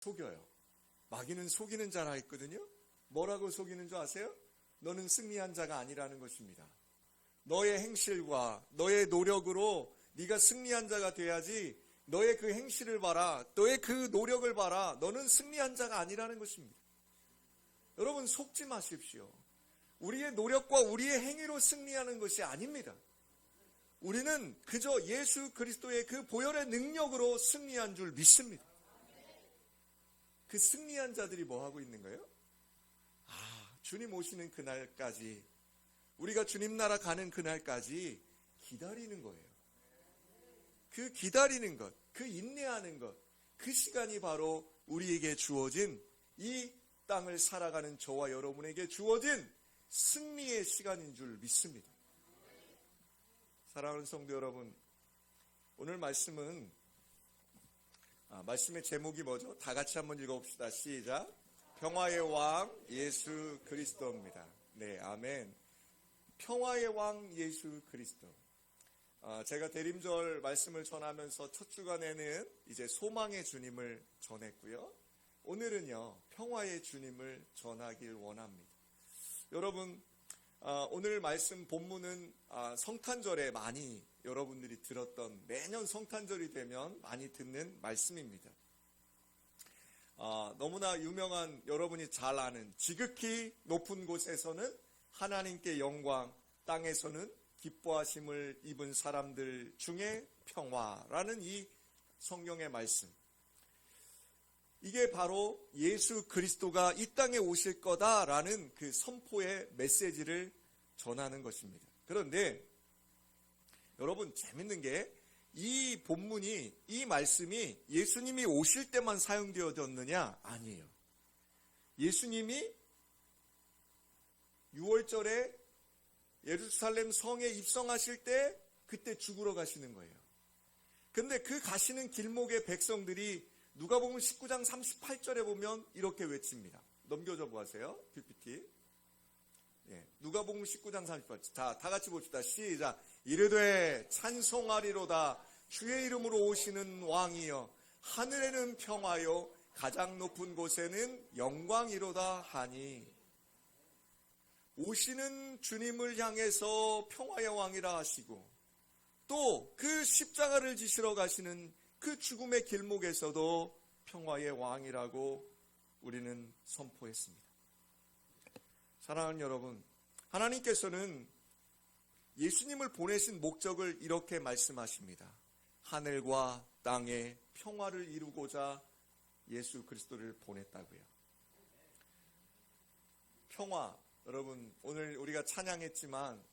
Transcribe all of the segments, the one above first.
속여요. 마귀는 속이는 자라 했거든요. 뭐라고 속이는 줄 아세요? 너는 승리한 자가 아니라는 것입니다. 너의 행실과 너의 노력으로 네가 승리한 자가 돼야지, 너의 그 행실을 봐라, 너의 그 노력을 봐라, 너는 승리한 자가 아니라는 것입니다. 여러분, 속지 마십시오. 우리의 노력과 우리의 행위로 승리하는 것이 아닙니다. 우리는 그저 예수 그리스도의 그 보혈의 능력으로 승리한 줄 믿습니다. 그 승리한 자들이 뭐 하고 있는 거예요? 주님 오시는 그날까지, 우리가 주님 나라 가는 그날까지 기다리는 거예요. 그 기다리는 것, 그 인내하는 것, 그 시간이 바로 우리에게 주어진, 이 땅을 살아가는 저와 여러분에게 주어진 승리의 시간인 줄 믿습니다. 사랑하는 성도 여러분, 오늘 말씀은 말씀의 제목이 뭐죠? 다 같이 한번 읽어봅시다. 시작. 평화의 왕 예수 그리스도입니다. 네, 아멘. 평화의 왕 예수 그리스도. 제가 대림절 말씀을 전하면서 첫 주간에는 이제 소망의 주님을 전했고요. 오늘은요, 평화의 주님을 전하길 원합니다. 여러분, 오늘 말씀 본문은 성탄절에 많이 여러분들이 들었던, 매년 성탄절이 되면 많이 듣는 말씀입니다. 너무나 유명한, 여러분이 잘 아는, 지극히 높은 곳에서는 하나님께 영광, 땅에서는 기뻐하심을 입은 사람들 중에 평화라는 이 성경의 말씀. 이게 바로 예수 그리스도가 이 땅에 오실 거다라는 그 선포의 메시지를 전하는 것입니다. 그런데 여러분, 재밌는 게 이 본문이, 이 말씀이 예수님이 오실 때만 사용되어졌느냐? 아니에요. 예수님이 6월절에 예루살렘 성에 입성하실 때, 그때 죽으러 가시는 거예요. 근데 그 가시는 길목의 백성들이 누가복음 19장 38절에 보면 이렇게 외칩니다. 넘겨줘 보세요. PPT. 누가복음 19장 38절. 자, 다 같이 봅시다. 시작. 이르되 찬송하리로다 주의 이름으로 오시는 왕이여, 하늘에는 평화요 가장 높은 곳에는 영광이로다 하니. 오시는 주님을 향해서 평화의 왕이라 하시고, 또 그 십자가를 지시러 가시는 그 죽음의 길목에서도 평화의 왕이라고 우리는 선포했습니다. 사랑하는 여러분, 하나님께서는 예수님을 보내신 목적을 이렇게 말씀하십니다. 하늘과 땅에 평화를 이루고자 예수 그리스도를 보냈다고요. 평화, 여러분, 오늘 우리가 찬양했지만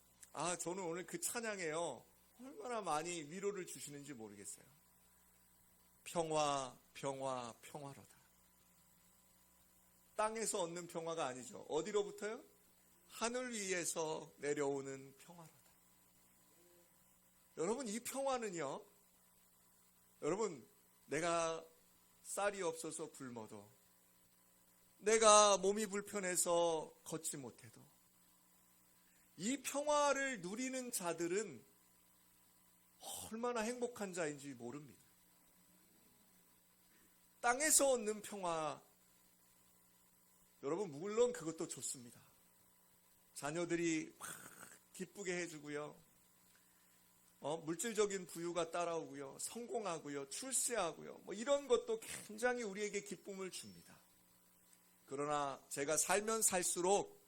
저는 오늘 그 찬양에요, 얼마나 많이 위로를 주시는지 모르겠어요. 평화, 평화, 평화로다. 땅에서 얻는 평화가 아니죠. 어디로부터요? 하늘 위에서 내려오는 평화로다. 여러분, 이 평화는요, 여러분, 내가 쌀이 없어서 굶어도, 내가 몸이 불편해서 걷지 못해도, 이 평화를 누리는 자들은 얼마나 행복한 자인지 모릅니다. 땅에서 얻는 평화, 여러분, 물론 그것도 좋습니다. 자녀들이 막 기쁘게 해주고요, 물질적인 부유가 따라오고요, 성공하고요, 출세하고요, 이런 것도 굉장히 우리에게 기쁨을 줍니다. 그러나 제가 살면 살수록,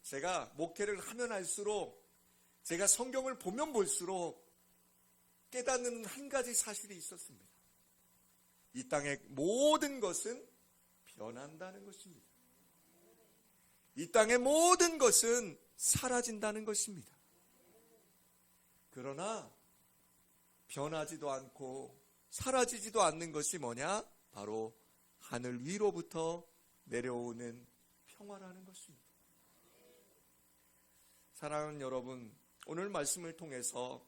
제가 목회를 하면 할수록, 제가 성경을 보면 볼수록 깨닫는 한 가지 사실이 있었습니다. 이 땅의 모든 것은 변한다는 것입니다. 이 땅의 모든 것은 사라진다는 것입니다. 그러나 변하지도 않고 사라지지도 않는 것이 뭐냐? 바로 하늘 위로부터 내려오는 평화라는 것입니다. 사랑하는 여러분, 오늘 말씀을 통해서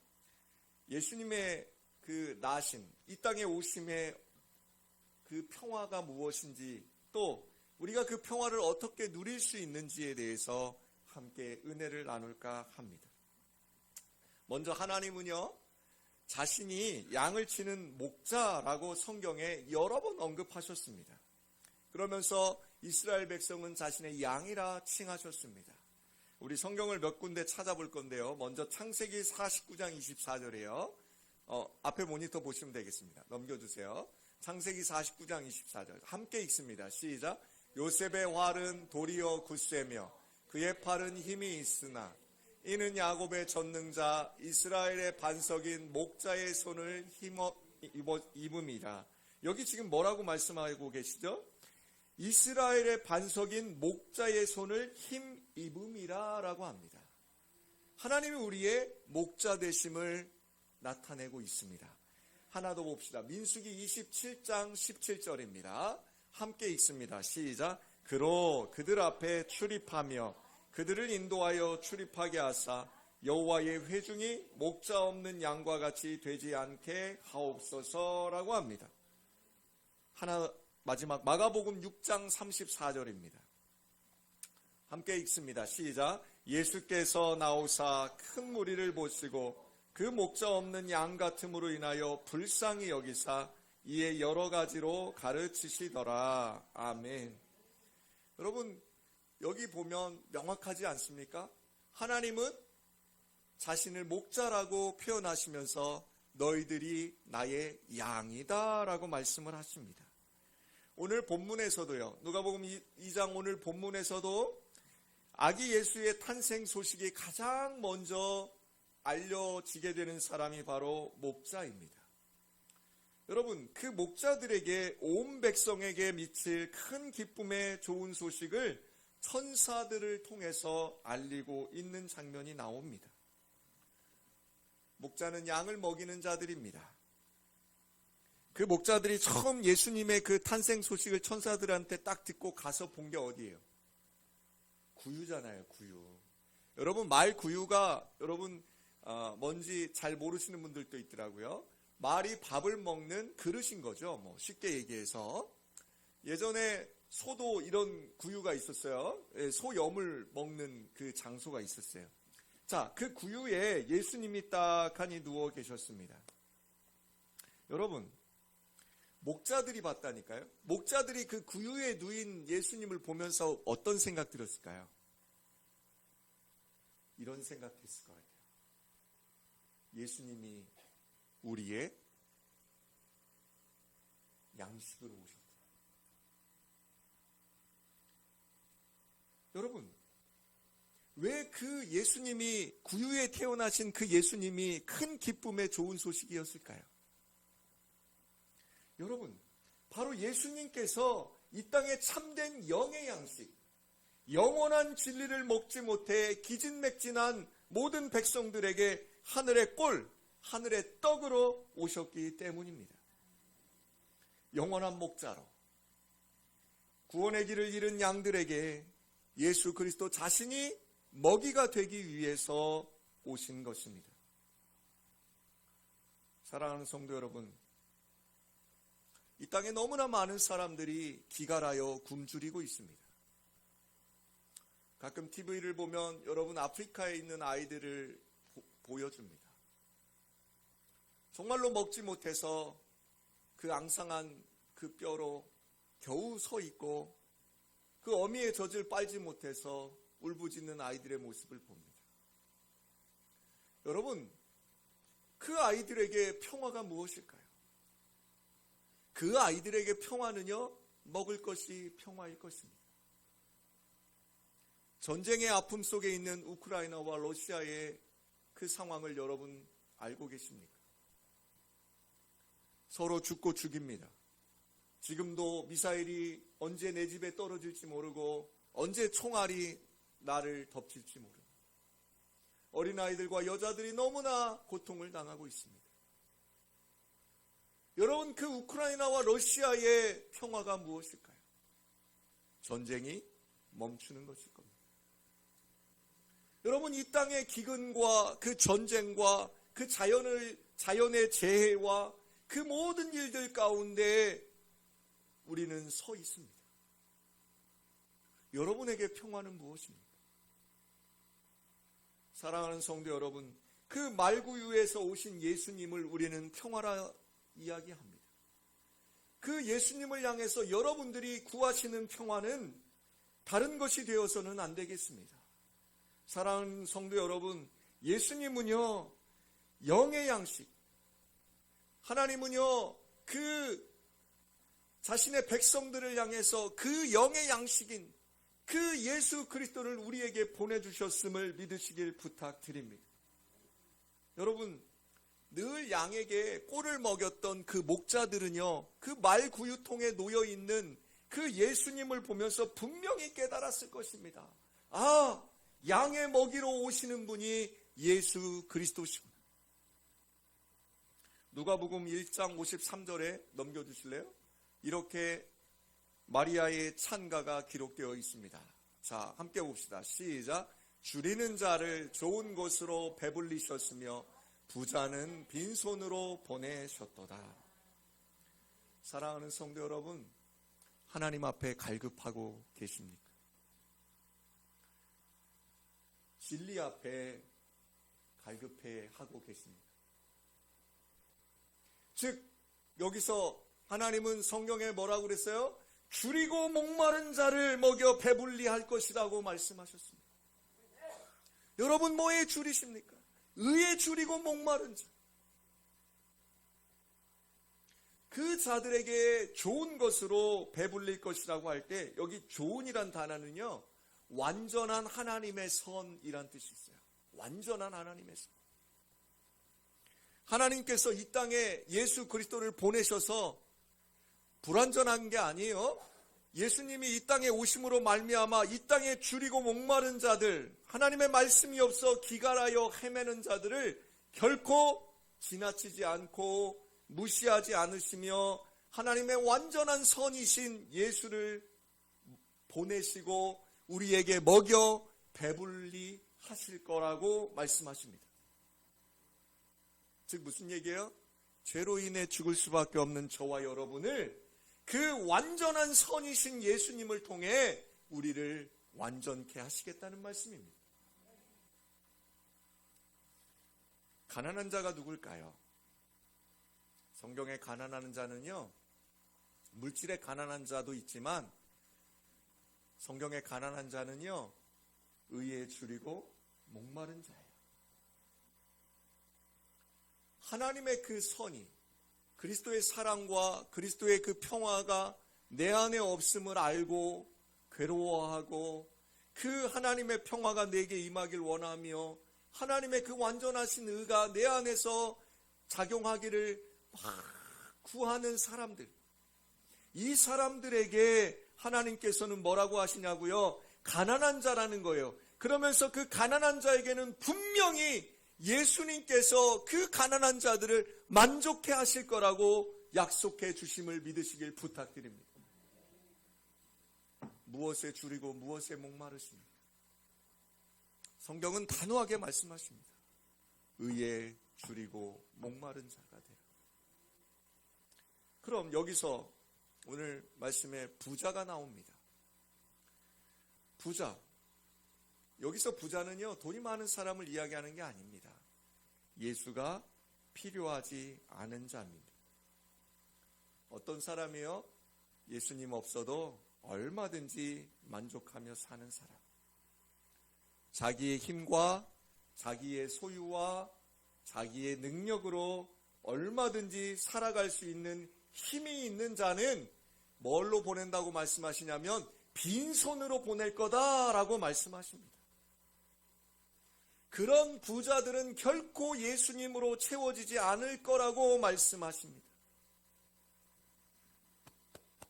예수님의 그 나신, 이 땅에 오심의 그 평화가 무엇인지, 또 우리가 그 평화를 어떻게 누릴 수 있는지에 대해서 함께 은혜를 나눌까 합니다. 먼저 하나님은요, 자신이 양을 치는 목자라고 성경에 여러 번 언급하셨습니다. 그러면서 이스라엘 백성은 자신의 양이라 칭하셨습니다. 우리 성경을 몇 군데 찾아볼 건데요. 먼저 창세기 49장 24절이에요. 앞에 모니터 보시면 되겠습니다. 넘겨주세요. 창세기 49장 24절 함께 읽습니다. 시작. 요셉의 활은 도리어 굳세며 그의 팔은 힘이 있으나 이는 야곱의 전능자 이스라엘의 반석인 목자의 손을 입음이라. 여기 지금 뭐라고 말씀하고 계시죠? 이스라엘의 반석인 목자의 손을 힘입음이라 라고 합니다. 하나님이 우리의 목자 되심을 나타내고 있습니다. 하나 더 봅시다. 민수기 27장 17절입니다. 함께 읽습니다. 시작. 그로 그들 앞에 출입하며 그들을 인도하여 출입하게 하사 여호와의 회중이 목자 없는 양과 같이 되지 않게 하옵소서라고 합니다. 마지막 마가복음 6장 34절입니다. 함께 읽습니다. 시작. 예수께서 나오사 큰 무리를 보시고 그 목자 없는 양 같음으로 인하여 불쌍히 여기사 이에 여러 가지로 가르치시더라. 아멘. 여러분, 여기 보면 명확하지 않습니까? 하나님은 자신을 목자라고 표현하시면서 너희들이 나의 양이다 라고 말씀을 하십니다. 오늘 본문에서도요, 누가복음 2장 오늘 본문에서도 아기 예수의 탄생 소식이 가장 먼저 알려지게 되는 사람이 바로 목자입니다. 여러분, 그 목자들에게 온 백성에게 미칠 큰 기쁨의 좋은 소식을 천사들을 통해서 알리고 있는 장면이 나옵니다. 목자는 양을 먹이는 자들입니다. 그 목자들이 처음 예수님의 그 탄생 소식을 천사들한테 딱 듣고 가서 본 게 어디예요? 구유잖아요, 구유. 여러분, 말 구유가 여러분 뭔지 잘 모르시는 분들도 있더라고요. 말이 밥을 먹는 그릇인 거죠. 뭐 쉽게 얘기해서. 예전에 소도 이런 구유가 있었어요. 소염을 먹는 그 장소가 있었어요. 자, 그 구유에 예수님이 딱하니 누워 계셨습니다. 여러분, 목자들이 봤다니까요. 목자들이 그 구유에 누인 예수님을 보면서 어떤 생각 들었을까요? 이런 생각했을 것 같아요. 예수님이 우리의 양식으로 오셨다. 여러분, 왜 그 예수님이 구유에 태어나신 그 예수님이 큰 기쁨의 좋은 소식이었을까요? 여러분, 바로 예수님께서 이 땅에 참된 영의 양식, 영원한 진리를 먹지 못해 기진맥진한 모든 백성들에게 하늘의 꼴, 하늘의 떡으로 오셨기 때문입니다. 영원한 목자로 구원의 길을 잃은 양들에게 예수 그리스도 자신이 먹이가 되기 위해서 오신 것입니다. 사랑하는 성도 여러분, 이 땅에 너무나 많은 사람들이 기갈하여 굶주리고 있습니다. 가끔 TV를 보면 여러분 아프리카에 있는 아이들을 보여줍니다. 정말로 먹지 못해서 그 앙상한 그 뼈로 겨우 서 있고 그 어미의 젖을 빨지 못해서 울부짖는 아이들의 모습을 봅니다. 여러분, 그 아이들에게 평화가 무엇일까요? 그 아이들에게 평화는요, 먹을 것이 평화일 것입니다. 전쟁의 아픔 속에 있는 우크라이나와 러시아의 그 상황을 여러분 알고 계십니까? 서로 죽고 죽입니다. 지금도 미사일이 언제 내 집에 떨어질지 모르고 언제 총알이 나를 덮칠지 모릅니다. 어린아이들과 여자들이 너무나 고통을 당하고 있습니다. 여러분, 그 우크라이나와 러시아의 평화가 무엇일까요? 전쟁이 멈추는 것일 겁니다. 여러분, 이 땅의 기근과 그 전쟁과 그 자연의 재해와 그 모든 일들 가운데 우리는 서 있습니다. 여러분에게 평화는 무엇입니까? 사랑하는 성도 여러분, 그 말구유에서 오신 예수님을 우리는 평화라 이야기합니다. 그 예수님을 향해서 여러분들이 구하시는 평화는 다른 것이 되어서는 안 되겠습니다. 사랑하는 성도 여러분, 예수님은요, 영의 양식, 하나님은요, 그 자신의 백성들을 향해서 그 영의 양식인 그 예수 그리스도를 우리에게 보내주셨음을 믿으시길 부탁드립니다. 여러분, 늘 양에게 꼴을 먹였던 그 목자들은요, 그 말구유통에 놓여있는 그 예수님을 보면서 분명히 깨달았을 것입니다. 아, 양의 먹이로 오시는 분이 예수 그리스도시구나. 누가복음 1장 53절에 넘겨주실래요? 이렇게 마리아의 찬가가 기록되어 있습니다. 자, 함께 봅시다. 시작. 줄이는 자를 좋은 곳으로 배불리셨으며 부자는 빈손으로 보내셨도다. 사랑하는 성도 여러분, 하나님 앞에 갈급하고 계십니까? 진리 앞에 갈급해 하고 계십니까? 즉, 여기서 하나님은 성경에 뭐라고 그랬어요? 줄이고 목마른 자를 먹여 배불리 할 것이라고 말씀하셨습니다. 여러분, 뭐에 줄이십니까? 의에 줄이고 목마른 자. 그 자들에게 좋은 것으로 배불릴 것이라고 할 때, 여기 좋은이란 단어는요, 완전한 하나님의 선이란 뜻이 있어요. 완전한 하나님의 선. 하나님께서 이 땅에 예수 그리스도를 보내셔서 불완전한 게 아니에요. 예수님이 이 땅에 오심으로 말미암아 이 땅에 줄이고 목마른 자들, 하나님의 말씀이 없어 기갈하여 헤매는 자들을 결코 지나치지 않고 무시하지 않으시며 하나님의 완전한 선이신 예수를 보내시고 우리에게 먹여 배불리 하실 거라고 말씀하십니다. 즉 무슨 얘기예요? 죄로 인해 죽을 수밖에 없는 저와 여러분을 그 완전한 선이신 예수님을 통해 우리를 완전케 하시겠다는 말씀입니다. 가난한 자가 누굴까요? 성경에 가난한 자는요, 물질에 가난한 자도 있지만 성경에 가난한 자는요, 의에 줄이고 목마른 자예요. 하나님의 그 선이, 그리스도의 사랑과 그리스도의 그 평화가 내 안에 없음을 알고 괴로워하고 그 하나님의 평화가 내게 임하길 원하며 하나님의 그 완전하신 의가 내 안에서 작용하기를 구하는 사람들, 이 사람들에게 하나님께서는 뭐라고 하시냐고요? 가난한 자라는 거예요. 그러면서 그 가난한 자에게는 분명히 예수님께서 그 가난한 자들을 만족해 하실 거라고 약속해 주심을 믿으시길 부탁드립니다. 무엇에 줄이고 무엇에 목마르십니까? 성경은 단호하게 말씀하십니다. 의에 줄이고 목마른 자가 되라. 그럼 여기서 오늘 말씀에 부자가 나옵니다. 부자. 여기서 부자는요, 돈이 많은 사람을 이야기하는 게 아닙니다. 예수가 필요하지 않은 자입니다. 어떤 사람이요? 예수님 없어도 얼마든지 만족하며 사는 사람. 자기의 힘과 자기의 소유와 자기의 능력으로 얼마든지 살아갈 수 있는 힘이 있는 자는 뭘로 보낸다고 말씀하시냐면 빈손으로 보낼 거다라고 말씀하십니다. 그런 부자들은 결코 예수님으로 채워지지 않을 거라고 말씀하십니다.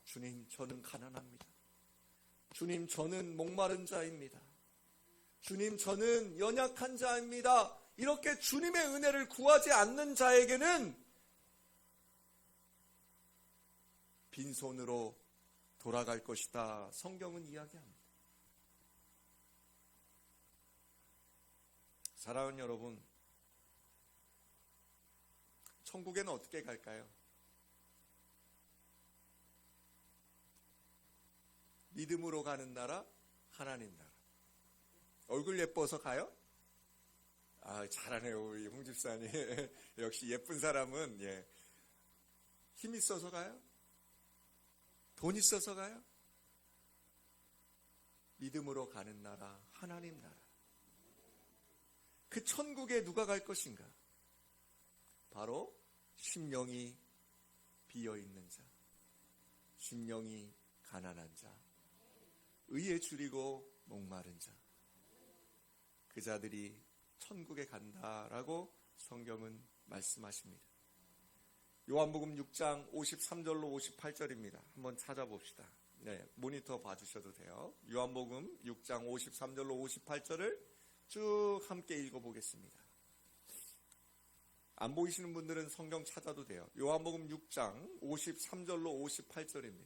주님, 저는 가난합니다. 주님, 저는 목마른 자입니다. 주님, 저는 연약한 자입니다. 이렇게 주님의 은혜를 구하지 않는 자에게는 빈손으로 돌아갈 것이다. 성경은 이야기합니다. 사랑하는 여러분, 천국에는 어떻게 갈까요? 믿음으로 가는 나라, 하나님 나라. 얼굴 예뻐서 가요? 아, 잘하네요, 우리 홍 집사님. 역시 예쁜 사람은 힘 있어서 가요? 돈 있어서 가요? 믿음으로 가는 나라, 하나님 나라. 그 천국에 누가 갈 것인가? 바로 심령이 비어있는 자, 심령이 가난한 자, 의에 줄이고 목마른 자, 그 자들이 천국에 간다라고 성경은 말씀하십니다. 요한복음 6장 53절로 58절입니다. 한번 찾아봅시다. 네, 모니터 봐주셔도 돼요. 요한복음 6장 53절로 58절을 쭉 함께 읽어보겠습니다. 안 보이시는 분들은 성경 찾아도 돼요. 요한복음 6장 53절로 58절입니다.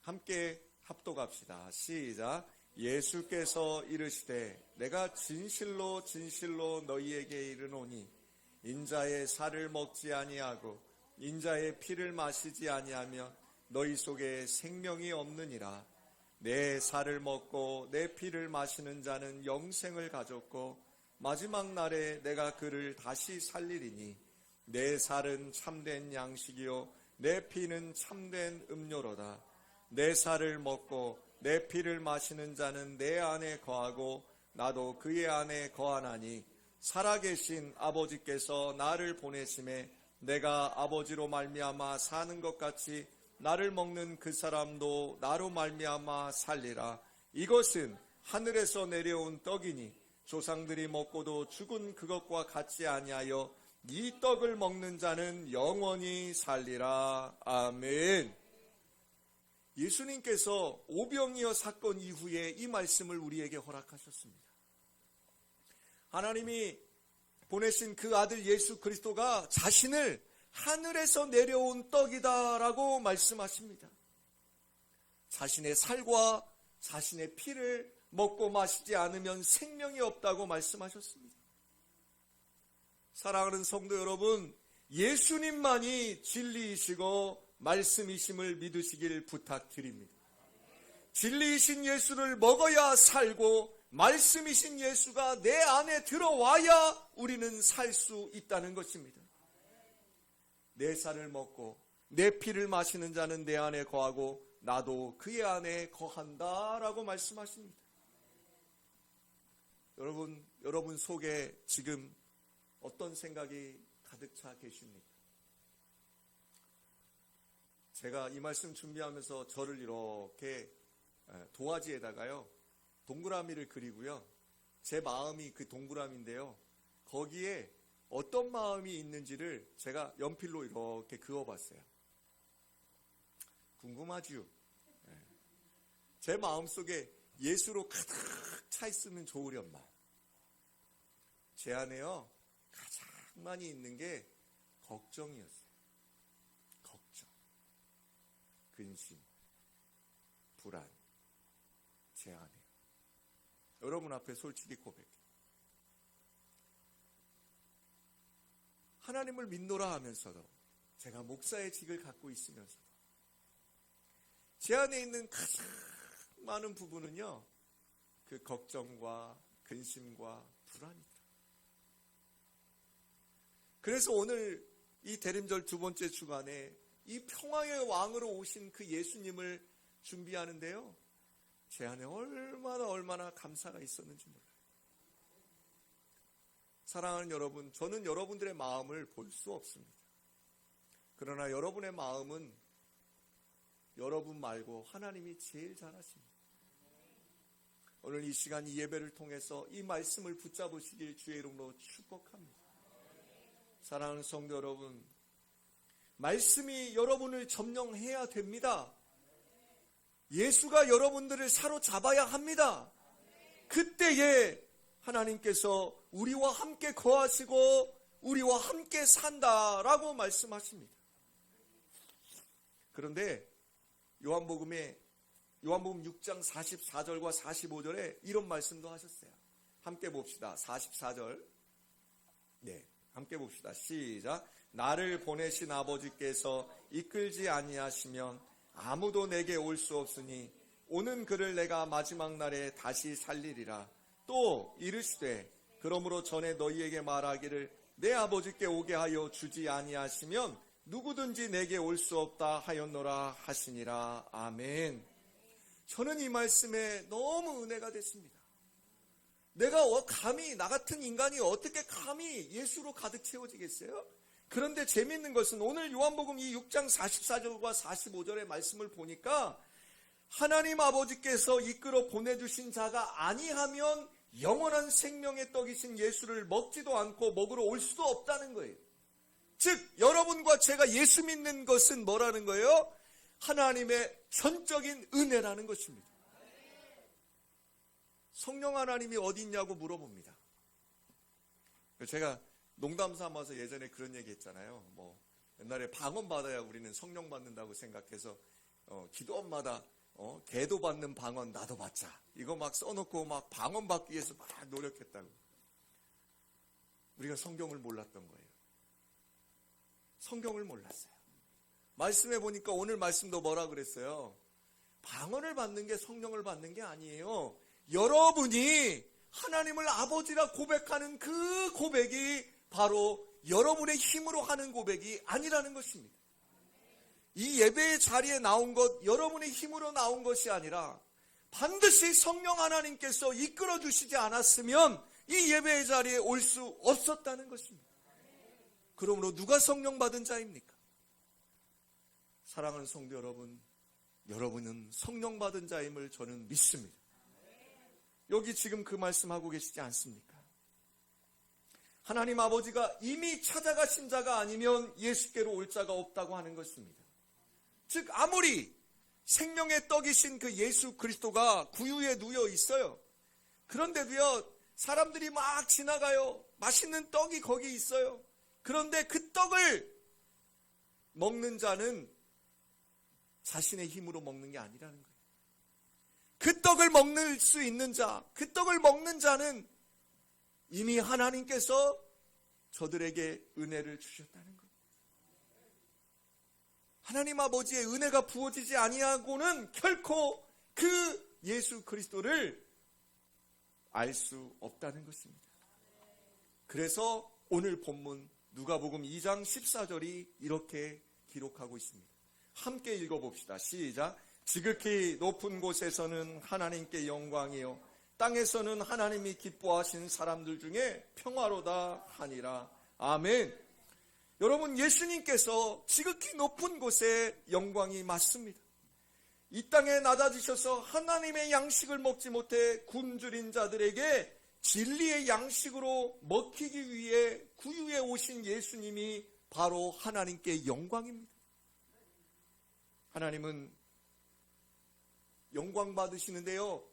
함께 합독합시다. 시작. 예수께서 이르시되 내가 진실로 진실로 너희에게 이르노니 인자의 살을 먹지 아니하고 인자의 피를 마시지 아니하면 너희 속에 생명이 없느니라. 내 살을 먹고 내 피를 마시는 자는 영생을 가졌고 마지막 날에 내가 그를 다시 살리리니 내 살은 참된 양식이요 내 피는 참된 음료로다. 내 살을 먹고 내 피를 마시는 자는 내 안에 거하고 나도 그의 안에 거하나니 살아계신 아버지께서 나를 보내심에 내가 아버지로 말미암아 사는 것 같이 나를 먹는 그 사람도 나로 말미암아 살리라. 이것은 하늘에서 내려온 떡이니 조상들이 먹고도 죽은 그것과 같지 아니하여 이 떡을 먹는 자는 영원히 살리라. 아멘. 예수님께서 오병이어 사건 이후에 이 말씀을 우리에게 허락하셨습니다. 하나님이 보내신 그 아들 예수 그리스도가 자신을 하늘에서 내려온 떡이다라고 말씀하십니다. 자신의 살과 자신의 피를 먹고 마시지 않으면 생명이 없다고 말씀하셨습니다. 사랑하는 성도 여러분, 예수님만이 진리이시고 말씀이심을 믿으시길 부탁드립니다. 진리이신 예수를 먹어야 살고 말씀이신 예수가 내 안에 들어와야 우리는 살 수 있다는 것입니다. 내 살을 먹고 내 피를 마시는 자는 내 안에 거하고 나도 그의 안에 거한다라고 말씀하십니다. 여러분 속에 지금 어떤 생각이 가득 차 계십니까? 제가 이 말씀 준비하면서 저를 이렇게 도화지에다가요 동그라미를 그리고요 제 마음이 그 동그라미인데요 거기에 어떤 마음이 있는지를 제가 연필로 이렇게 그어봤어요. 궁금하지요? 제 마음속에 예수로 가득 차 있으면 좋으련만 제 안에요 가장 많이 있는 게 걱정이었어요. 걱정, 근심, 불안 제 안에요. 여러분 앞에 솔직히 고백해요. 하나님을 믿노라 하면서도 제가 목사의 직을 갖고 있으면서도 제 안에 있는 가장 많은 부분은요 그 걱정과 근심과 불안이다. 그래서 오늘 이 대림절 두 번째 주간에 이 평화의 왕으로 오신 그 예수님을 준비하는데요 제 안에 얼마나 감사가 있었는지 몰라요. 사랑하는 여러분, 저는 여러분들의 마음을 볼 수 없습니다. 그러나 여러분의 마음은 여러분 말고 하나님이 제일 잘 아십니다. 오늘 이 시간 이 예배를 통해서 이 말씀을 붙잡으시길 주의 이름으로 축복합니다. 사랑하는 성도 여러분, 말씀이 여러분을 점령해야 됩니다. 예수가 여러분들을 사로잡아야 합니다. 그때에 하나님께서 우리와 함께 거하시고 우리와 함께 산다라고 말씀하십니다. 그런데 요한복음 6장 44절과 45절에 이런 말씀도 하셨어요. 함께 봅시다. 44절. 네, 함께 봅시다. 시작. 나를 보내신 아버지께서 이끌지 아니하시면 아무도 내게 올 수 없으니 오는 그를 내가 마지막 날에 다시 살리리라. 또 이르시되 그러므로 전에 너희에게 말하기를 내 아버지께 오게 하여 주지 아니하시면 누구든지 내게 올 수 없다 하였노라 하시니라. 아멘. 저는 이 말씀에 너무 은혜가 됐습니다. 내가 감히, 나 같은 인간이 어떻게 감히 예수로 가득 채워지겠어요? 그런데 재미있는 것은 오늘 요한복음 이 6장 44절과 45절의 말씀을 보니까 하나님 아버지께서 이끌어 보내주신 자가 아니하면 영원한 생명의 떡이신 예수를 먹지도 않고 먹으러 올 수도 없다는 거예요. 즉 여러분과 제가 예수 믿는 것은 뭐라는 거예요? 하나님의 전적인 은혜라는 것입니다. 성령 하나님이 어디 있냐고 물어봅니다. 제가 농담 삼아서 예전에 그런 얘기 했잖아요. 옛날에 방언 받아야 우리는 성령 받는다고 생각해서 기도원마다 개도 받는 방언 나도 받자. 이거 막 써놓고 막 방언 받기 위해서 막 노력했다고. 우리가 성경을 몰랐던 거예요. 성경을 몰랐어요. 말씀해 보니까 오늘 말씀도 뭐라 그랬어요? 방언을 받는 게 성령을 받는 게 아니에요. 여러분이 하나님을 아버지라 고백하는 그 고백이 바로 여러분의 힘으로 하는 고백이 아니라는 것입니다. 이 예배의 자리에 나온 것, 여러분의 힘으로 나온 것이 아니라 반드시 성령 하나님께서 이끌어 주시지 않았으면 이 예배의 자리에 올 수 없었다는 것입니다. 그러므로 누가 성령 받은 자입니까? 사랑하는 성도 여러분, 여러분은 성령 받은 자임을 저는 믿습니다. 여기 지금 그 말씀하고 계시지 않습니까? 하나님 아버지가 이미 찾아가신 자가 아니면 예수께로 올 자가 없다고 하는 것입니다. 즉 아무리 생명의 떡이신 그 예수 그리스도가 구유에 누워 있어요. 그런데도요, 사람들이 막 지나가요. 맛있는 떡이 거기 있어요. 그런데 그 떡을 먹는 자는 자신의 힘으로 먹는 게 아니라는 거예요. 그 떡을 먹을 수 있는 자, 그 떡을 먹는 자는 이미 하나님께서 저들에게 은혜를 주셨다는 거예요. 하나님 아버지의 은혜가 부어지지 아니하고는 결코 그 예수 그리스도를 알 수 없다는 것입니다. 그래서 오늘 본문 누가복음 2장 14절이 이렇게 기록하고 있습니다. 함께 읽어봅시다. 시작. 지극히 높은 곳에서는 하나님께 영광이요 땅에서는 하나님이 기뻐하신 사람들 중에 평화로다 하니라. 아멘. 여러분, 예수님께서 지극히 높은 곳에 영광이 맞습니다. 이 땅에 낮아지셔서 하나님의 양식을 먹지 못해 굶주린 자들에게 진리의 양식으로 먹히기 위해 구유에 오신 예수님이 바로 하나님께 영광입니다. 하나님은 영광 받으시는데요,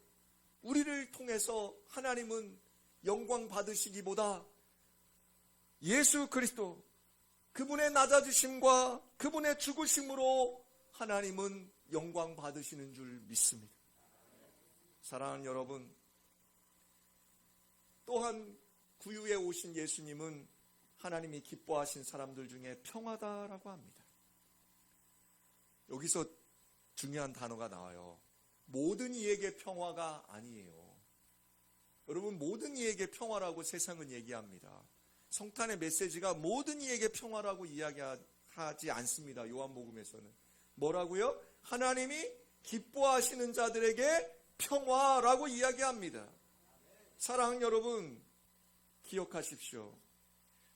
우리를 통해서 하나님은 영광 받으시기보다 예수 그리스도, 그분의 낮아지심과 그분의 죽으심으로 하나님은 영광 받으시는 줄 믿습니다. 사랑하는 여러분, 또한 구유에 오신 예수님은 하나님이 기뻐하신 사람들 중에 평화다라고 합니다. 여기서 중요한 단어가 나와요. 모든 이에게 평화가 아니에요. 여러분, 모든 이에게 평화라고 세상은 얘기합니다. 성탄의 메시지가 모든 이에게 평화라고 이야기하지 않습니다. 요한복음에서는 뭐라고요? 하나님이 기뻐하시는 자들에게 평화라고 이야기합니다. 사랑하는 여러분, 기억하십시오.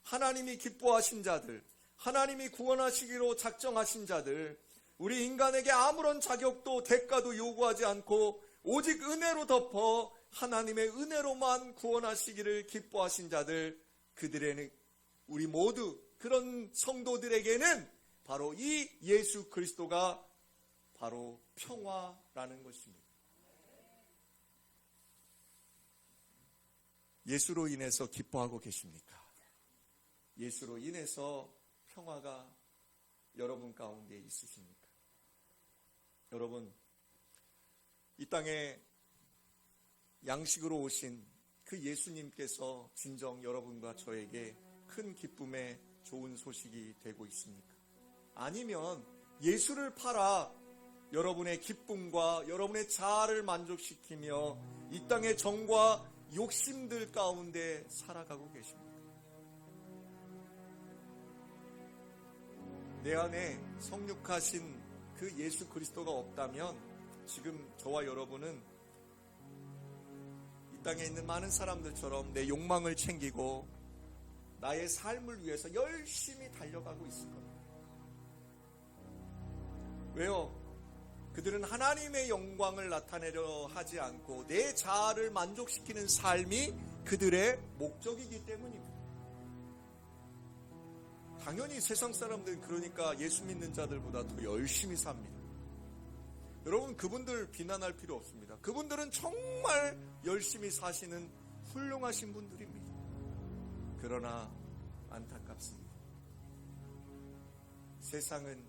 하나님이 기뻐하신 자들, 하나님이 구원하시기로 작정하신 자들, 우리 인간에게 아무런 자격도 대가도 요구하지 않고 오직 은혜로 덮어 하나님의 은혜로만 구원하시기를 기뻐하신 자들, 그들에는, 우리 모두 그런 성도들에게는 바로 이 예수 그리스도가 바로 평화라는 것입니다. 예수로 인해서 기뻐하고 계십니까? 예수로 인해서 평화가 여러분 가운데 있으십니까? 여러분, 이 땅에 양식으로 오신 그 예수님께서 진정 여러분과 저에게 큰 기쁨의 좋은 소식이 되고 있습니까? 아니면 예수를 팔아 여러분의 기쁨과 여러분의 자아를 만족시키며 이 땅의 정과 욕심들 가운데 살아가고 계십니까? 내 안에 성육하신 그 예수 그리스도가 없다면 지금 저와 여러분은 이 땅에 있는 많은 사람들처럼 내 욕망을 챙기고 나의 삶을 위해서 열심히 달려가고 있을 겁니다. 왜요? 그들은 하나님의 영광을 나타내려 하지 않고 내 자아를 만족시키는 삶이 그들의 목적이기 때문입니다. 당연히 세상 사람들은 그러니까 예수 믿는 자들보다 더 열심히 삽니다. 여러분, 그분들 비난할 필요 없습니다. 그분들은 정말 열심히 사시는 훌륭하신 분들입니다. 그러나 안타깝습니다. 세상은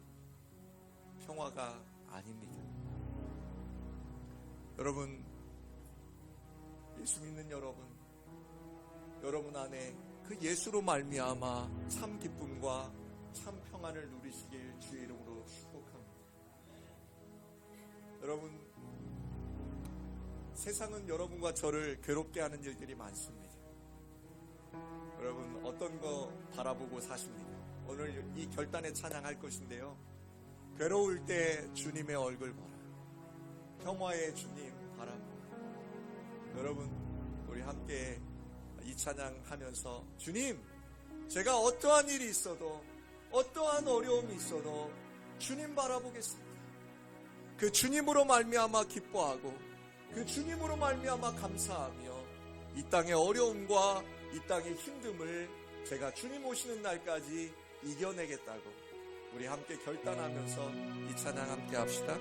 평화가 아닙니다. 여러분, 예수 믿는 여러분 안에 그 예수로 말미암아 참 기쁨과 참 평안을 누리시길 주의 이름으로 축복합니다. 여러분, 세상은 여러분과 저를 괴롭게 하는 일들이 많습니다. 여러분, 어떤 거 바라보고 사십니까? 오늘 이 결단의 찬양할 것인데요, 괴로울 때 주님의 얼굴 보라, 평화의 주님 바라보라. 여러분, 우리 함께 이 찬양하면서 주님, 제가 어떠한 일이 있어도 어떠한 어려움이 있어도 주님 바라보겠습니다. 그 주님으로 말미암아 기뻐하고 그 주님으로 말미암아 감사하며 이 땅의 어려움과 이 땅의 힘듦을 제가 주님 오시는 날까지 이겨내겠다고 우리 함께 결단하면서 이 찬양 함께 합시다.